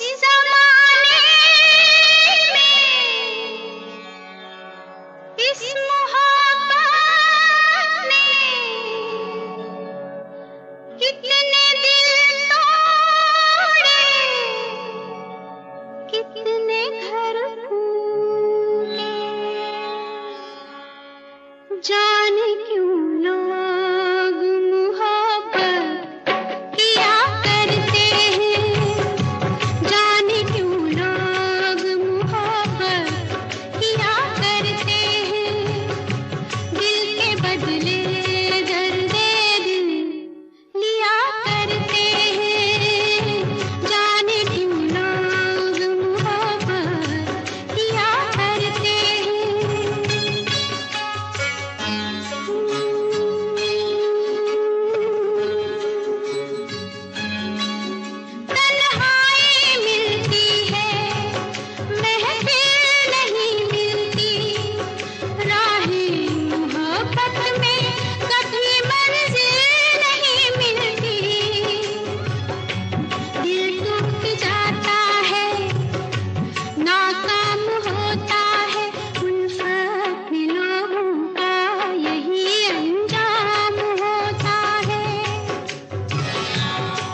इस ज़माने में इस मोहब्बत ने कितने दिल तोड़े, कितने घर फूटे। जाने क्यों लोग मोहब्बत किया करते हैं, जाने क्यों लोग मोहब्बत किया करते हैं। दिल के बदले दर्द दिल लिया करते हैं। जाने क्यों लोग मोहब्बत किया करते तन्हाई मिलती है, महफिल नहीं मिलती। राहें मोहब्बत में कभी मंजिल नहीं मिलती। दिल टूट जाता है, नाकाम होता है। उल्फत में लोगों का यही अंजाम होता है।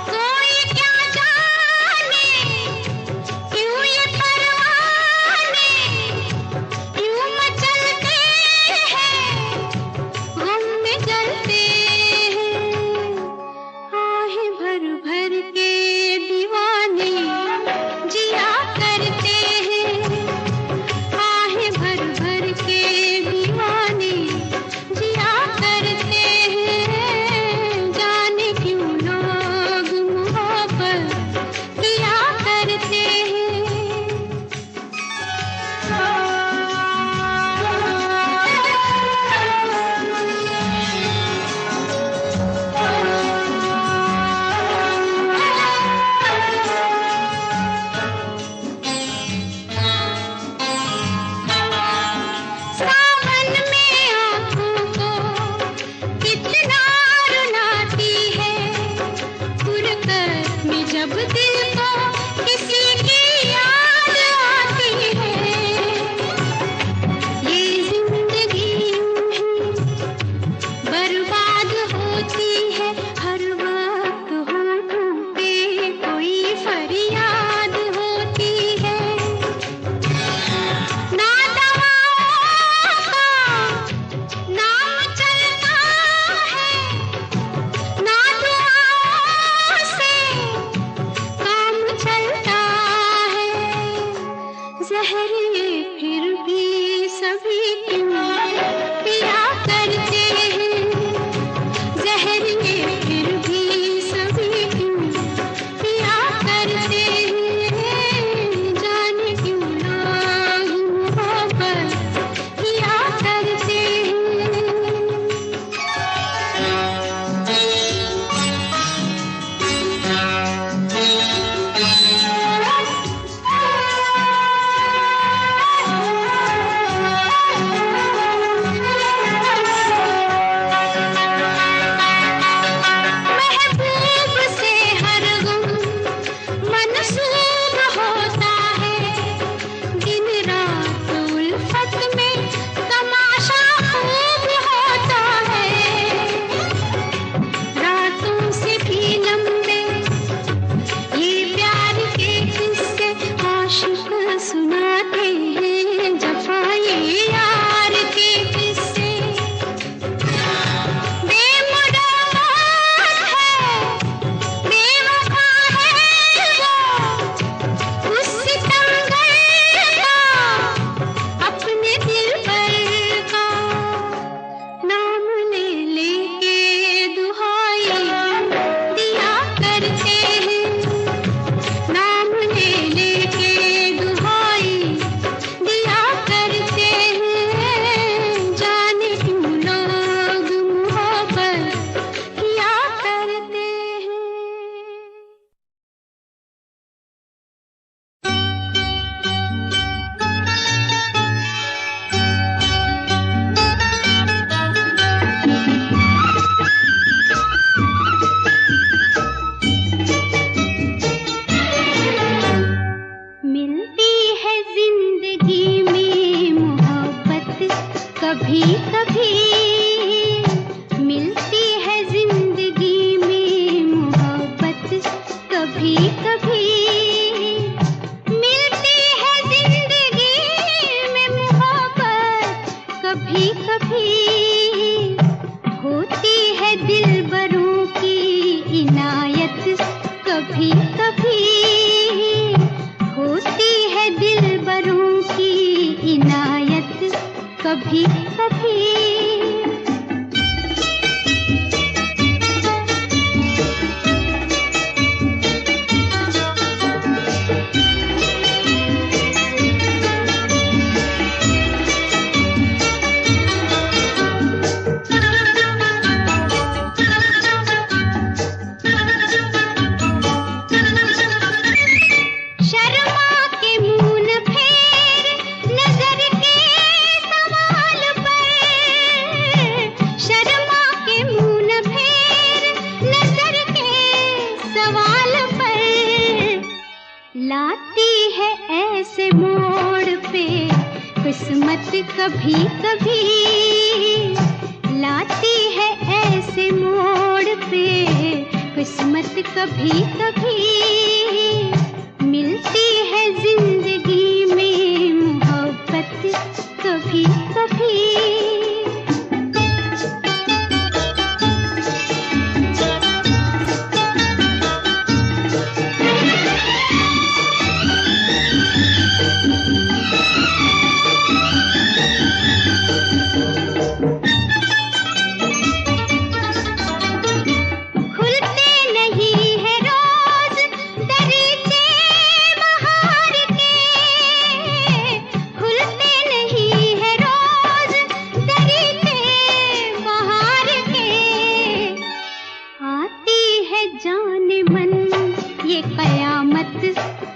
कोई क्या जाने क्यों ये परवाने क्यों मचलते हैं, गम में जलते हैं। आहें भर भर के दीवाने जिया करते हैं। आहें भर भर के दीवाने जिया करते हैं। जाने क्यों लोग मोहब्बत किया करते सावन में आँखों को कितना रुलाती है। फुरकत में जब दिल को किसी की याद आती है। ये जिंदगी यूं ही बर्बाद होती है। हर वक्त होठों पे कोई फरियाद होती है। ना दवाओं का नाम चलता है, ना दुआओं से काम चलता है। ज़हर ये फिर भी सभी क्यों पिया करते हैं। ज़हर ये फिर भी सभी क्यों पिया करते हैं। जाने क्यों लोग मोहब्बत किया करते हैं। महबूब से हर गम मनसूब होता है। दिन रात उल्फत में तमाशा खूब होता है। रातों से भी लंबे ये प्यार के किस्से आशिक सुनाते हैं। जफाए यार के किस्से बेमुराद है, बेवफा है वो, उस सितमगर का अपने दिल पर का। नाम ले लेके दुहाई दिया करते हैं। नाम ले लेके दुहाई दिया करते हैं। जाने क्यों लोग मोहब्बत किया करते हैं। कभी कभी लाती है ऐसे मोड़ पे, किस्मत कभी कभी मिलती है जिंदगी में मोहब्बत कभी कभी।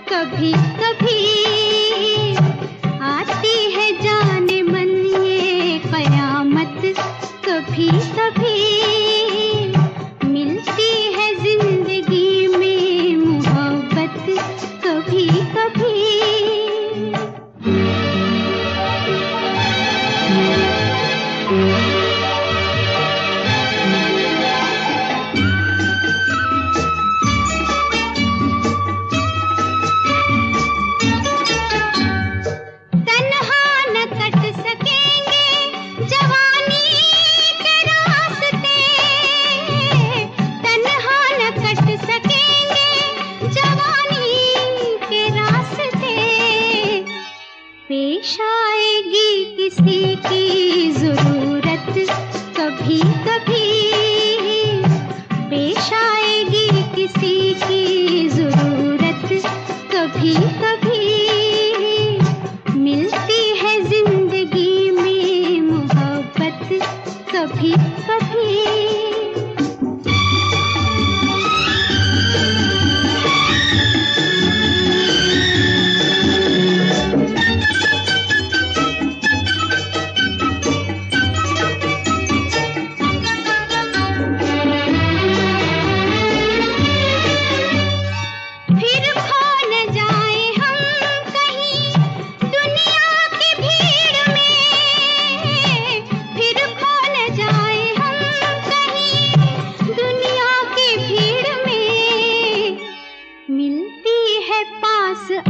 कभी कभी आती है जाने मन ये कयामत, कभी कभी मिलती है जिंदगी में मोहब्बत कभी कभी। पेश आएगी किसी की जरूरत कभी कभी, पेश आएगी किसी की जरूरत कभी कभी मिलती है जिंदगी में मोहब्बत कभी कभी।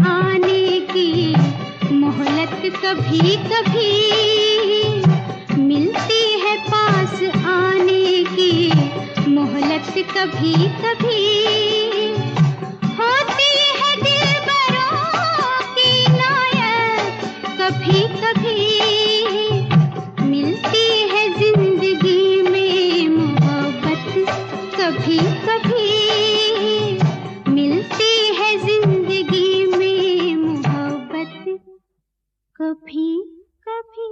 आने की मोहलत कभी कभी मिलती है, पास आने की मोहलत कभी कभी होती है दिलबरों की नायत कभी कभी मिलती है जिंदगी में मोहब्बत कभी कभी मिलती है जिंदगी में मोहब्बत कभी कभी।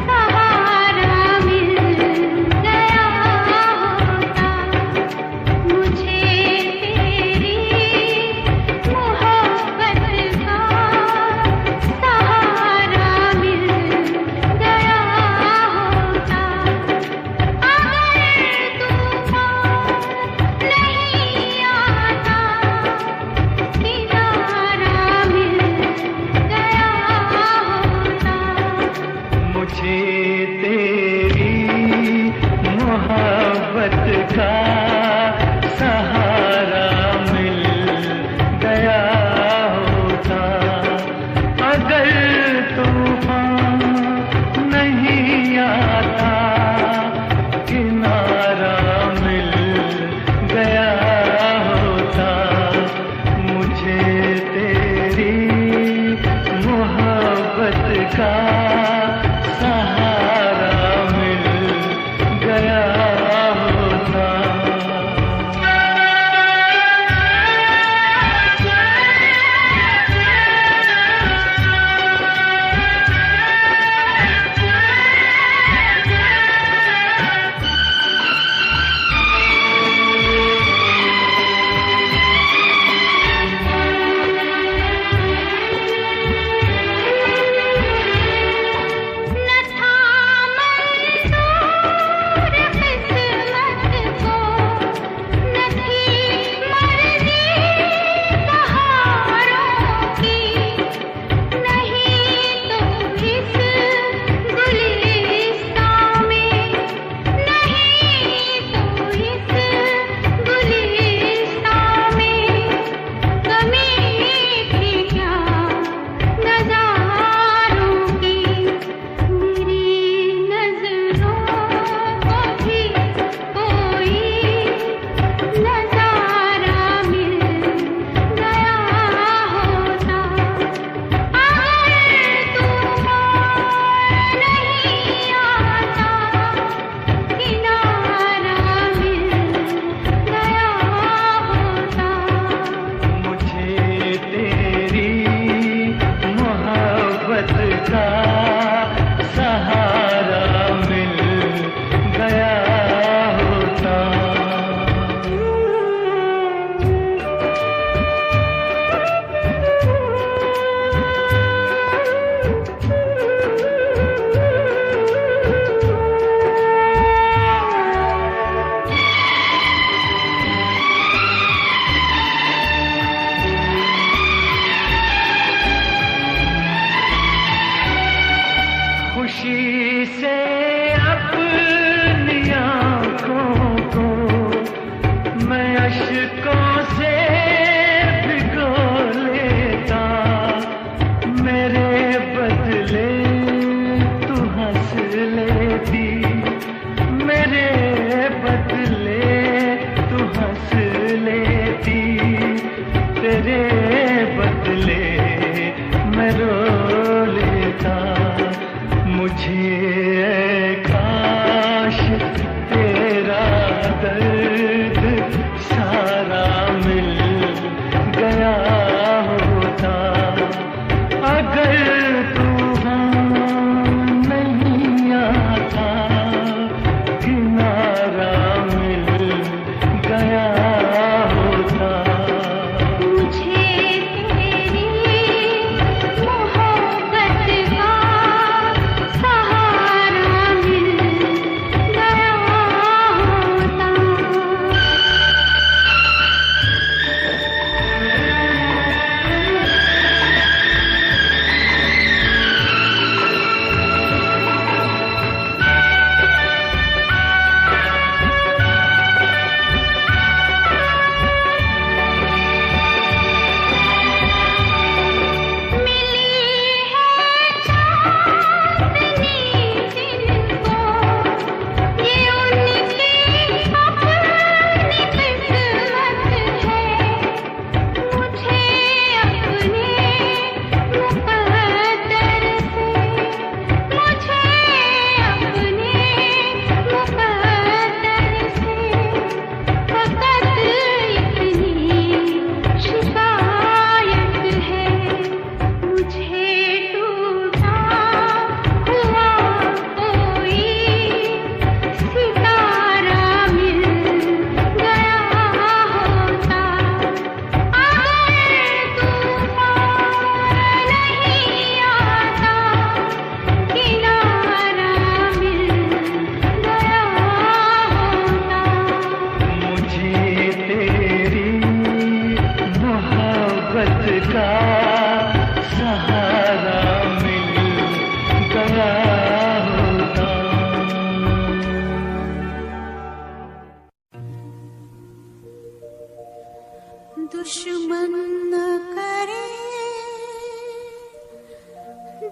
सहारा मिल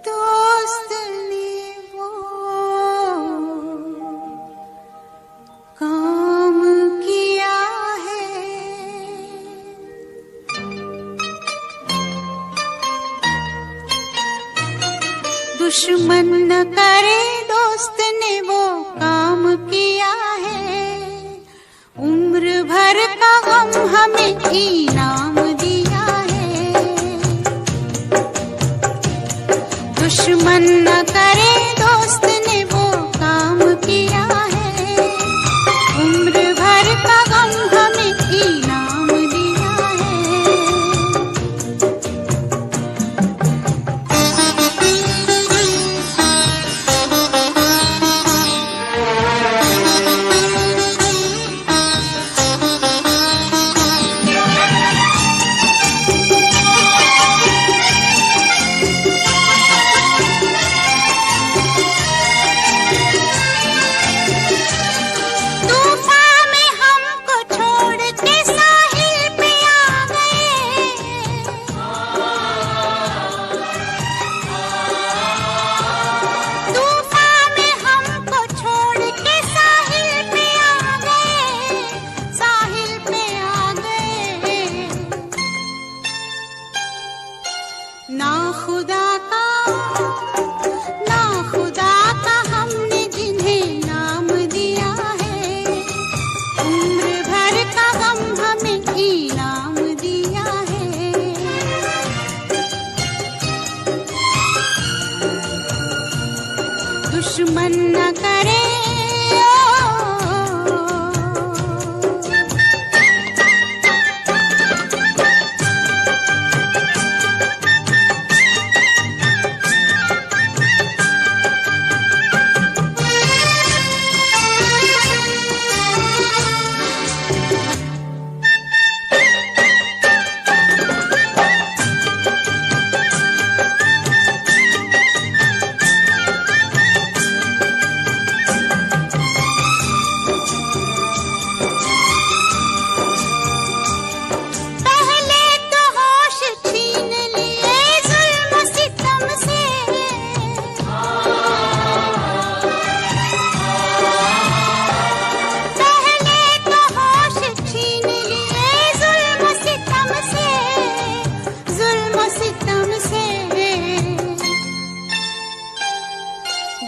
दोस्त ने वो काम किया है, दुश्मन न करे दोस्त ने वो काम किया है, उम्र भर का गम हमें इनाम दिया है। दुश्मन न करे दोस्त ने वो काम किया है, उम्र भर का गम हमें इनाम दिया है। ना खुदा का हमने जिन्हें नाम दिया है, उम्र भर का गम हमें इनाम दिया है। दुश्मन न करे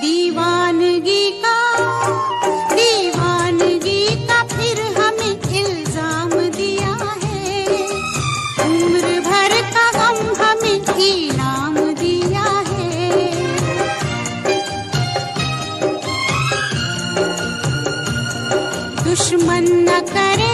दीवानगी का फिर हमें इल्जाम दिया है, उम्र भर का गम हमें इनाम दिया है। दुश्मन न करे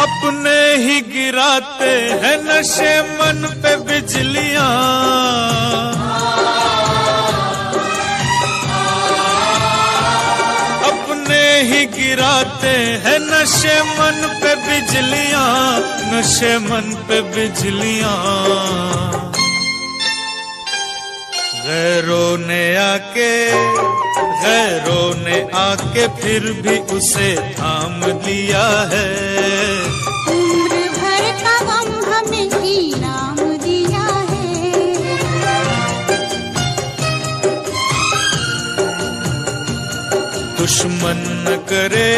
अपने ही गिराते हैं नशे मन पे बिजलियां, अपने ही गिराते हैं नशे मन पे बिजलियां, नशे मन पे बिजलियां। गैरों ने आके फिर भी उसे थाम लिया है, उम्र भर का गम हमें इनाम दिया है। दुश्मन न करे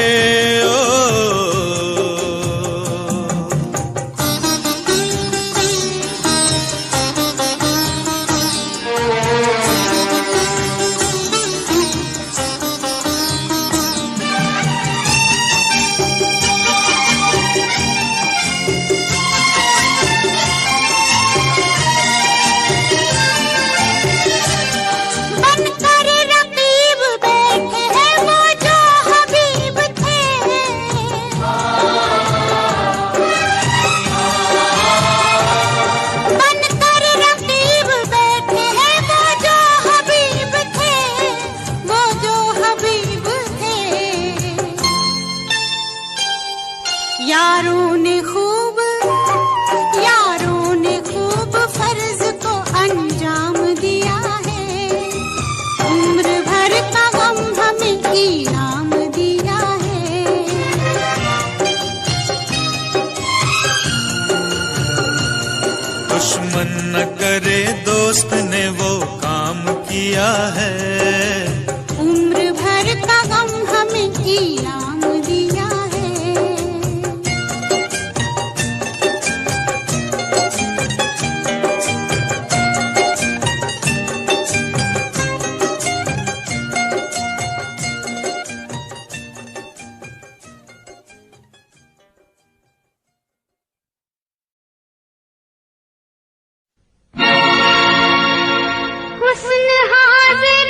किया है। उम्र भर का गम हमें इनाम दिया है। हुस्न हाजिर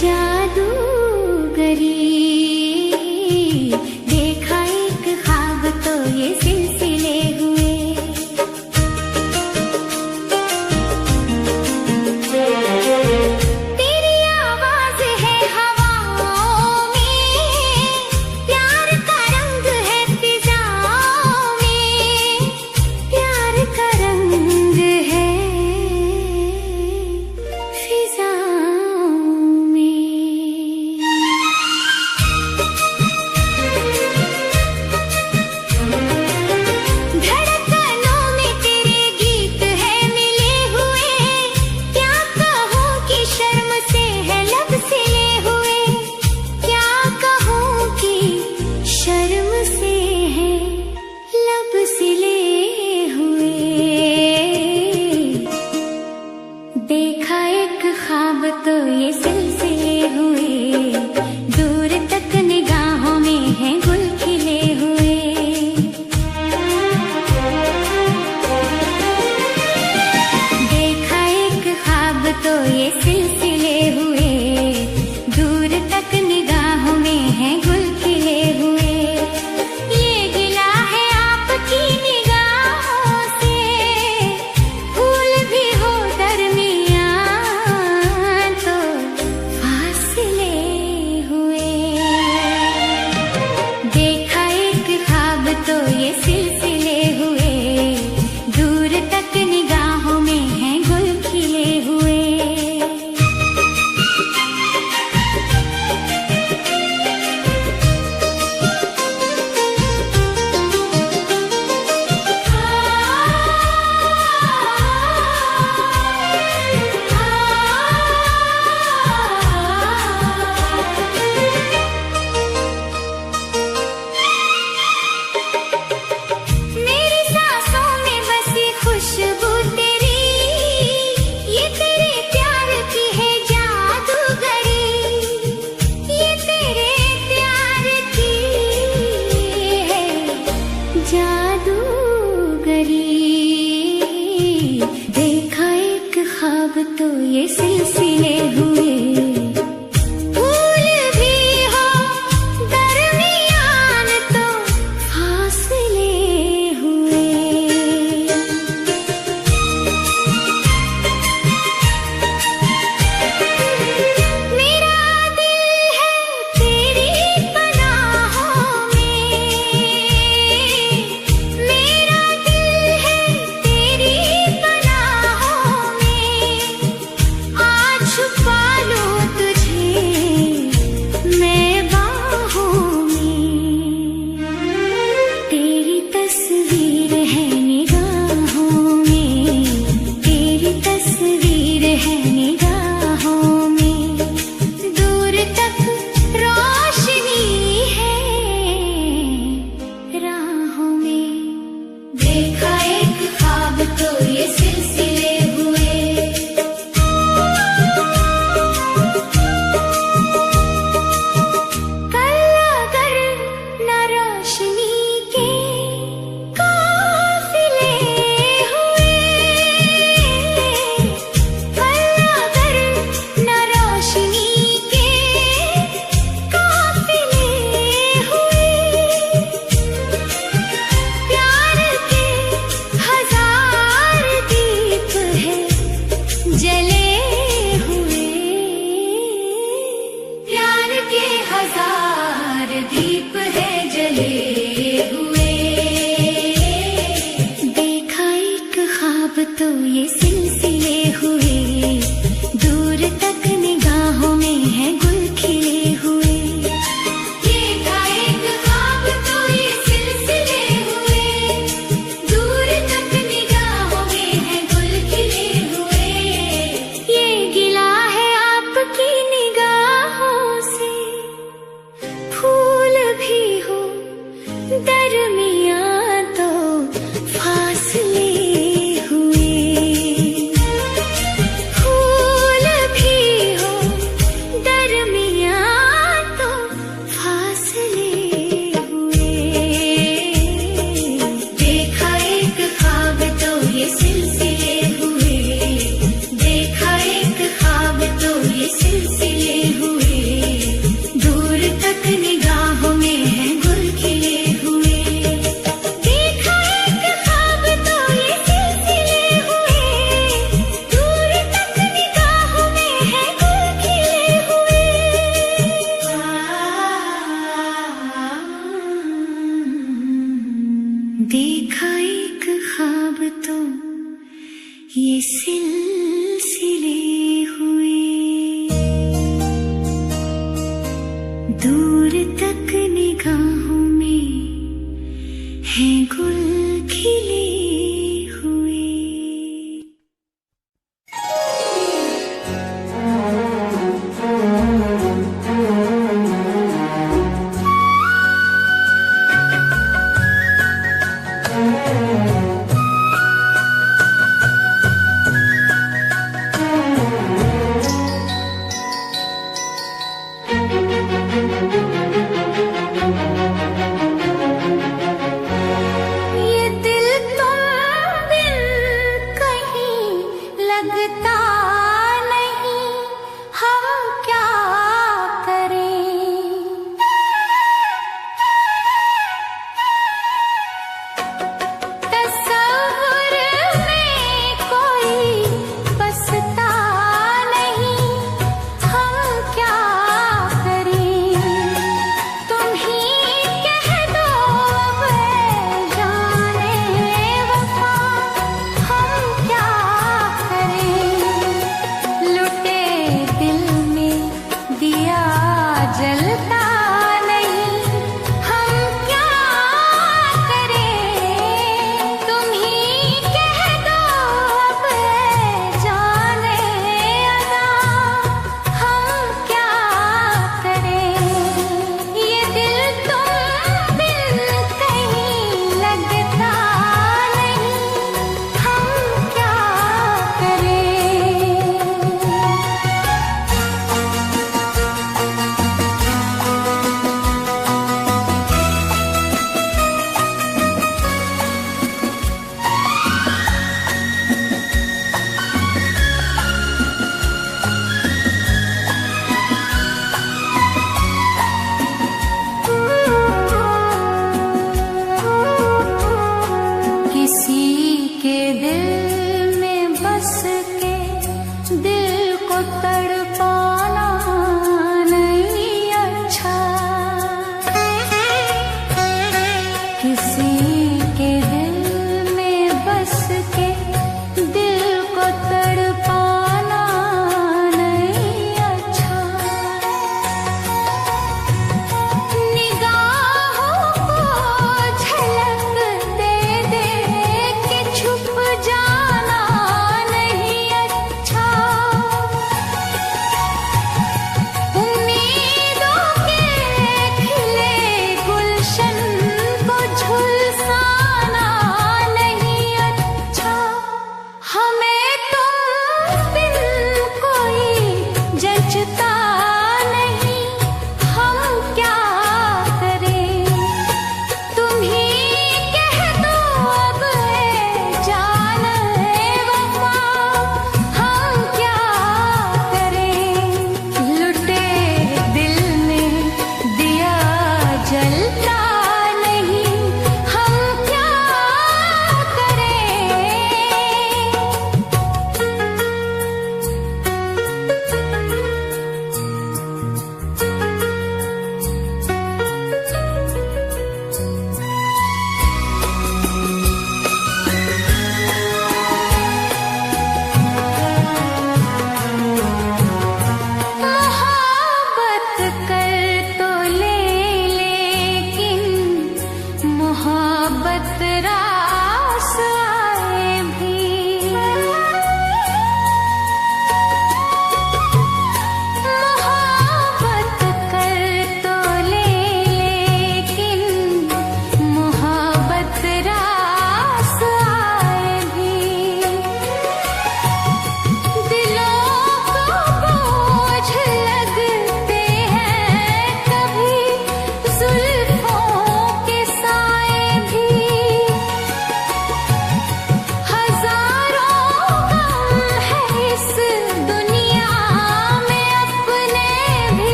जादूगरी देखा एक ख्वाब तो ये सिलसिले हुए। तेरी आवाज है हवाओं में, प्यार का रंग है फिजाओं में, प्यार का रंग है फिजाओं में। दूर तक निगाहों में है गुल खिले हुए। ये दिल तुम बिन कहीं लगता नहीं, हम क्या करें। तस्वुर में कोई बसता नहीं, हम क्या करें। तुम ही कह दो अब जाने वफा, हम क्या करें। लुटे दिल में दिया जलता नहीं, हम क्या करें। तुम ही कह दो अब जाने अदा, हम क्या करें। ये दिल तुम बिन कहीं लगता नहीं, हम क्या करें।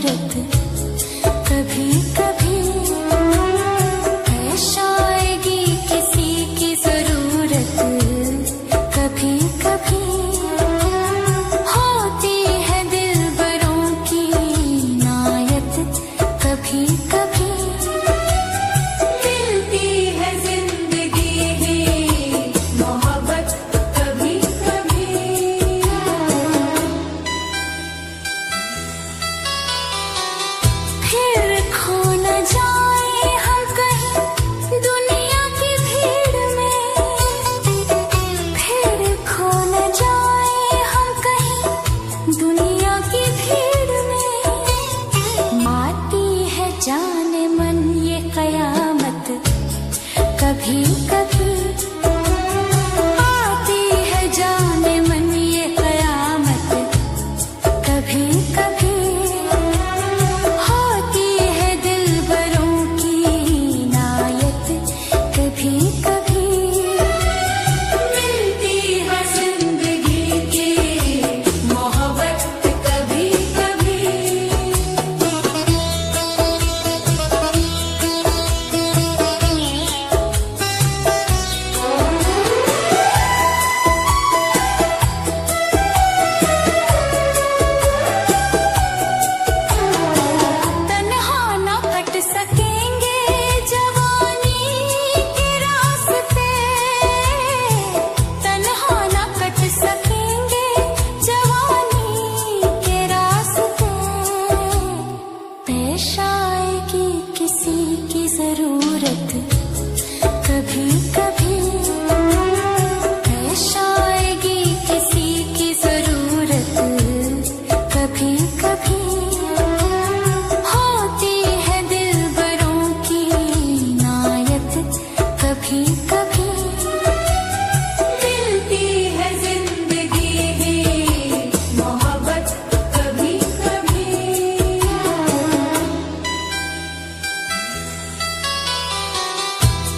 जरूरत कभी कभी पेश आएगी किसी की जरूरत कभी कभी होती है दिलबरों की नायत कभी कभी मिलती है जिंदगी ही मोहब्बत कभी कभी फिर खो न जाए हम कहीं दुनिया की भीड़ में फिर खो न जाए हम कहीं दुनिया की भीड़ में आती है जाने मन ये कयामत कभी कभी आती है जाने मन ये कयामत कभी कभी होती है दिलबरों की नायत कभी कभी मिलती है जिंदगी की मोहब्बत कभी कभी तन्हा ना कट सकेंगे जवानी के रास्ते तन्हा ना कट सकेंगे जवानी के रास्ते पेश आएगी किसी की जरूरत कभी कभी पेश आएगी किसी की जरूरत कभी कभी होती है दिलबरों की नायत कभी कभी मिलती है जिंदगी ही मोहब्बत कभी कभी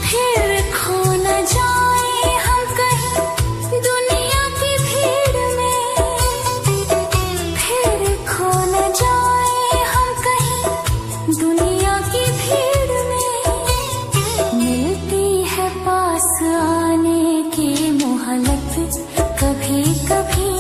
फिर खो न जाए हम कहीं दुनिया की भीड़ में फिर खो न जाए हम कहीं दुनिया की भीड़ में मिलती है पास आने की मोहलत कभी कभी